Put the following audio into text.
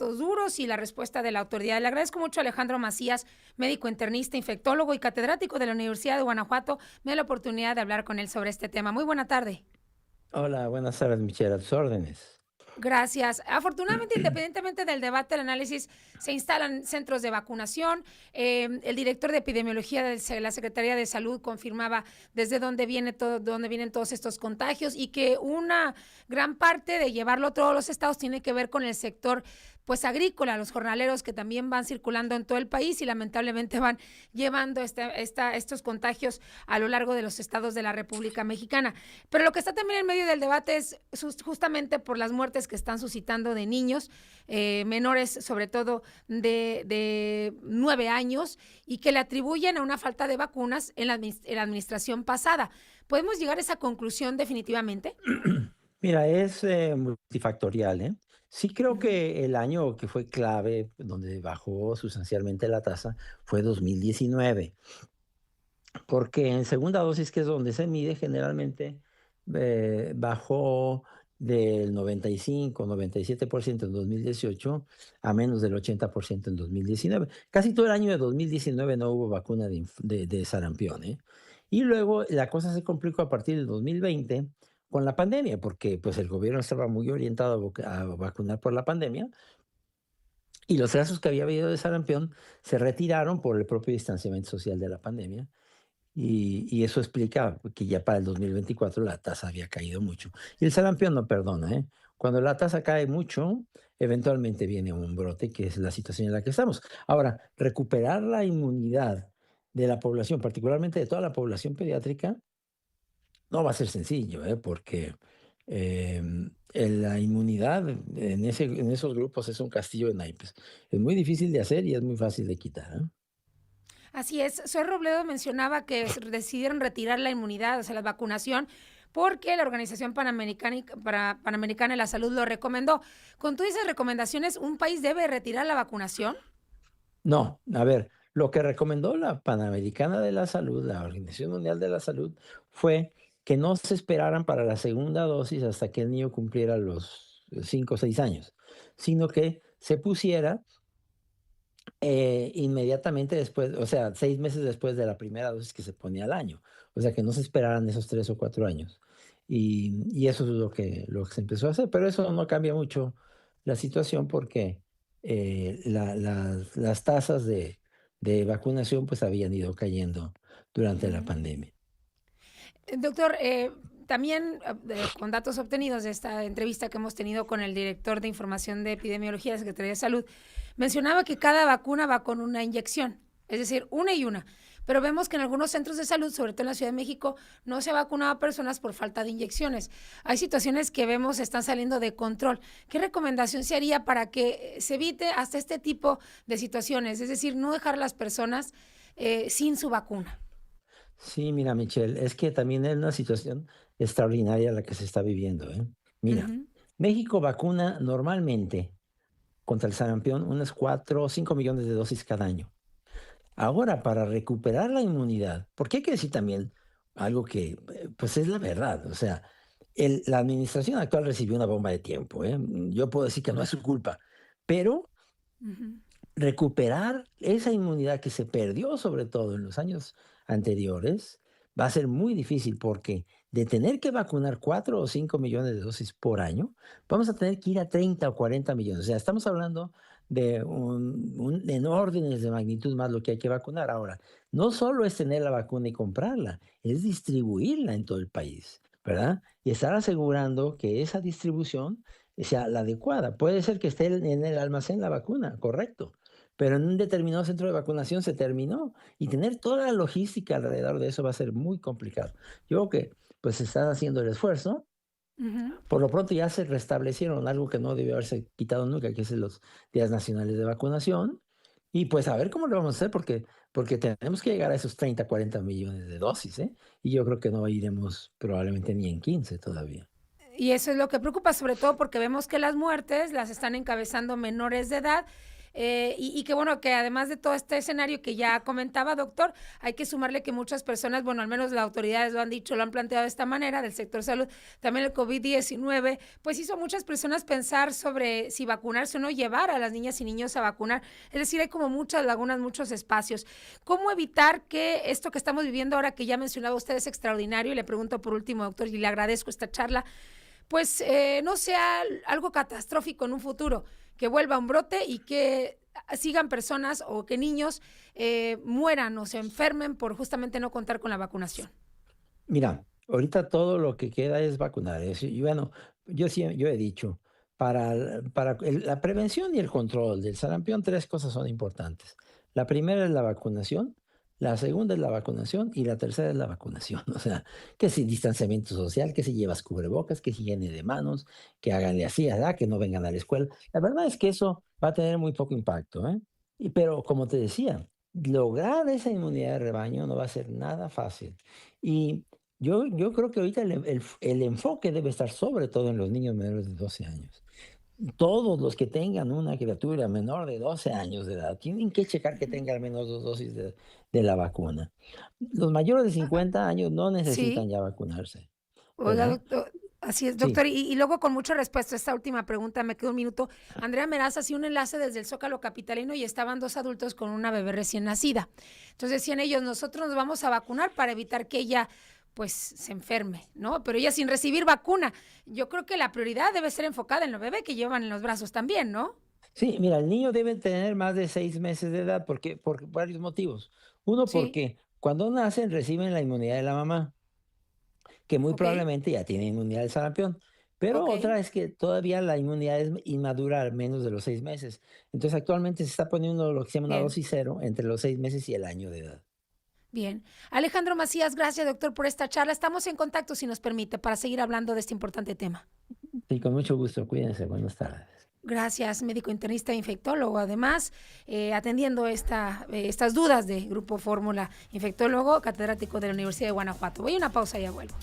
datos duros y la respuesta de la autoridad. Le agradezco mucho a Alejandro Macías, médico internista, infectólogo y catedrático de la Universidad de Guanajuato. Me da la oportunidad de hablar con él sobre este tema. Muy buena tarde. Hola, buenas tardes, Michelle, a tus órdenes. Gracias. Afortunadamente, independientemente del debate, el análisis, se instalan centros de vacunación. El director de epidemiología de la Secretaría de Salud confirmaba desde dónde vienen todos estos contagios y que una gran parte de llevarlo a todos los estados tiene que ver con el sector pues agrícola, los jornaleros que también van circulando en todo el país y lamentablemente van llevando estos contagios a lo largo de los estados de la República Mexicana. Pero lo que está también en medio del debate es justamente por las muertes que están suscitando de niños, menores sobre todo de 9 años, y que le atribuyen a una falta de vacunas en la administración pasada. ¿Podemos llegar a esa conclusión definitivamente? Mira, es multifactorial, ¿eh? Sí creo Ujú. que el año que fue clave, donde bajó sustancialmente la tasa, fue 2019, porque en segunda dosis, que es donde se mide generalmente, bajó del 95, 97% en 2018 a menos del 80% en 2019. Casi todo el año de 2019 no hubo vacuna de sarampión, ¿eh? Y luego la cosa se complicó a partir del 2020 con la pandemia, porque pues el gobierno estaba muy orientado a vacunar por la pandemia y los casos que había habido de sarampión se retiraron por el propio distanciamiento social de la pandemia. Y eso explica que ya para el 2024 la tasa había caído mucho. Y el sarampión no perdona, ¿eh? Cuando la tasa cae mucho, eventualmente viene un brote, que es la situación en la que estamos. Ahora, recuperar la inmunidad de la población, particularmente de toda la población pediátrica, no va a ser sencillo, ¿eh? Porque la inmunidad en esos grupos es un castillo de naipes. Es muy difícil de hacer y es muy fácil de quitar, ¿eh? Así es. Soy Robledo mencionaba que decidieron retirar la inmunidad, o sea, la vacunación, porque la Organización Panamericana de la Salud lo recomendó. Con todas esas recomendaciones, ¿un país debe retirar la vacunación? No, a ver, lo que recomendó la Panamericana de la Salud, la Organización Mundial de la Salud, fue que no se esperaran para la segunda dosis hasta que el niño cumpliera los 5 o 6 años, sino que se pusiera inmediatamente después, o sea, 6 meses después de la primera dosis que se ponía al año. O sea, que no se esperaran esos 3 o 4 años. Y eso es lo que se empezó a hacer, pero eso no cambia mucho la situación porque las tasas de vacunación pues habían ido cayendo durante la Ujú. pandemia. Doctor, también con datos obtenidos de esta entrevista que hemos tenido con el director de Información de Epidemiología de la Secretaría de Salud, mencionaba que cada vacuna va con una inyección, es decir, una y una. Pero vemos que en algunos centros de salud, sobre todo en la Ciudad de México, no se ha vacunado a personas por falta de inyecciones. Hay situaciones que vemos están saliendo de control. ¿Qué recomendación se haría para que se evite hasta este tipo de situaciones? Es decir, no dejar a las personas sin su vacuna. Sí, mira, Michelle, es que también es una situación extraordinaria la que se está viviendo, ¿eh? Mira, Ujú. México vacuna normalmente contra el sarampión unas 4 o 5 millones de dosis cada año. Ahora, para recuperar la inmunidad, porque hay que decir también algo que, pues es la verdad, o sea, la administración actual recibió una bomba de tiempo, ¿eh? Yo puedo decir que no es su culpa, pero Ujú. recuperar esa inmunidad que se perdió, sobre todo en los años anteriores, va a ser muy difícil porque de tener que vacunar 4 o 5 millones de dosis por año, vamos a tener que ir a 30 o 40 millones. O sea, estamos hablando de en órdenes de magnitud más lo que hay que vacunar. Ahora, no solo es tener la vacuna y comprarla, es distribuirla en todo el país, ¿verdad? Y estar asegurando que esa distribución sea la adecuada. Puede ser que esté en el almacén la vacuna, correcto, pero en un determinado centro de vacunación se terminó y tener toda la logística alrededor de eso va a ser muy complicado. Yo creo que pues están haciendo el esfuerzo. Ujú. Por lo pronto ya se restablecieron algo que no debió haberse quitado nunca, que es los días nacionales de vacunación. Y pues a ver cómo lo vamos a hacer, porque tenemos que llegar a esos 30, 40 millones de dosis, ¿eh? Y yo creo que no iremos probablemente ni en 15 todavía. Y eso es lo que preocupa, sobre todo porque vemos que las muertes las están encabezando menores de edad. Y qué bueno que además de todo este escenario que ya comentaba, doctor, hay que sumarle que muchas personas, bueno, al menos las autoridades lo han dicho, lo han planteado de esta manera, del sector salud, también el COVID-19, pues hizo a muchas personas pensar sobre si vacunarse o no, llevar a las niñas y niños a vacunar. Es decir, hay como muchas lagunas, muchos espacios. ¿Cómo evitar que esto que estamos viviendo ahora, que ya mencionaba usted, es extraordinario? Y le pregunto por último, doctor, y le agradezco esta charla, pues no sea algo catastrófico en un futuro, que vuelva un brote y que sigan personas o que niños mueran o se enfermen por justamente no contar con la vacunación. Mira, ahorita todo lo que queda es vacunar. Y bueno, yo he dicho, la prevención y el control del sarampión, tres cosas son importantes. La primera es la vacunación, la segunda es la vacunación y la tercera es la vacunación. O sea, que si distanciamiento social, que si llevas cubrebocas, que si higiene de manos, que háganle así, ¿verdad? Que no vengan a la escuela. La verdad es que eso va a tener muy poco impacto, ¿eh? Pero como te decía, lograr esa inmunidad de rebaño no va a ser nada fácil. Y yo creo que ahorita el enfoque debe estar sobre todo en los niños menores de 12 años. Todos los que tengan una criatura menor de 12 años de edad tienen que checar que tenga al menos 2 dosis de la vacuna. Los mayores de 50 años no necesitan Sí, ya vacunarse, oiga, ¿verdad? doctor, así es, Sí. doctor. Y luego con mucha respuesta a esta última pregunta, me quedo un minuto. Andrea Meraz hacía un enlace desde el Zócalo capitalino y estaban dos adultos con una bebé recién nacida. Entonces decían ellos, nosotros nos vamos a vacunar para evitar que ella pues se enferme, ¿no? Pero ella sin recibir vacuna. Yo creo que la prioridad debe ser enfocada en el bebé que llevan en los brazos también, ¿no? Sí, mira, el niño debe tener más de 6 meses de edad, por varios motivos. Uno, Sí, porque cuando nacen reciben la inmunidad de la mamá, que muy ok, probablemente ya tiene inmunidad del sarampión. Pero ok, otra es que todavía la inmunidad es inmadura al menos de los 6 meses. Entonces, actualmente se está poniendo lo que se llama una bien. dosis cero entre los 6 meses y el año de edad. Bien. Alejandro Macías, gracias, doctor, por esta charla. Estamos en contacto, si nos permite, para seguir hablando de este importante tema. Sí, con mucho gusto. Cuídense. Buenas tardes. Gracias, médico internista e infectólogo, además, atendiendo estas dudas de Grupo Fórmula, infectólogo, catedrático de la Universidad de Guanajuato. Voy a una pausa y ya vuelvo.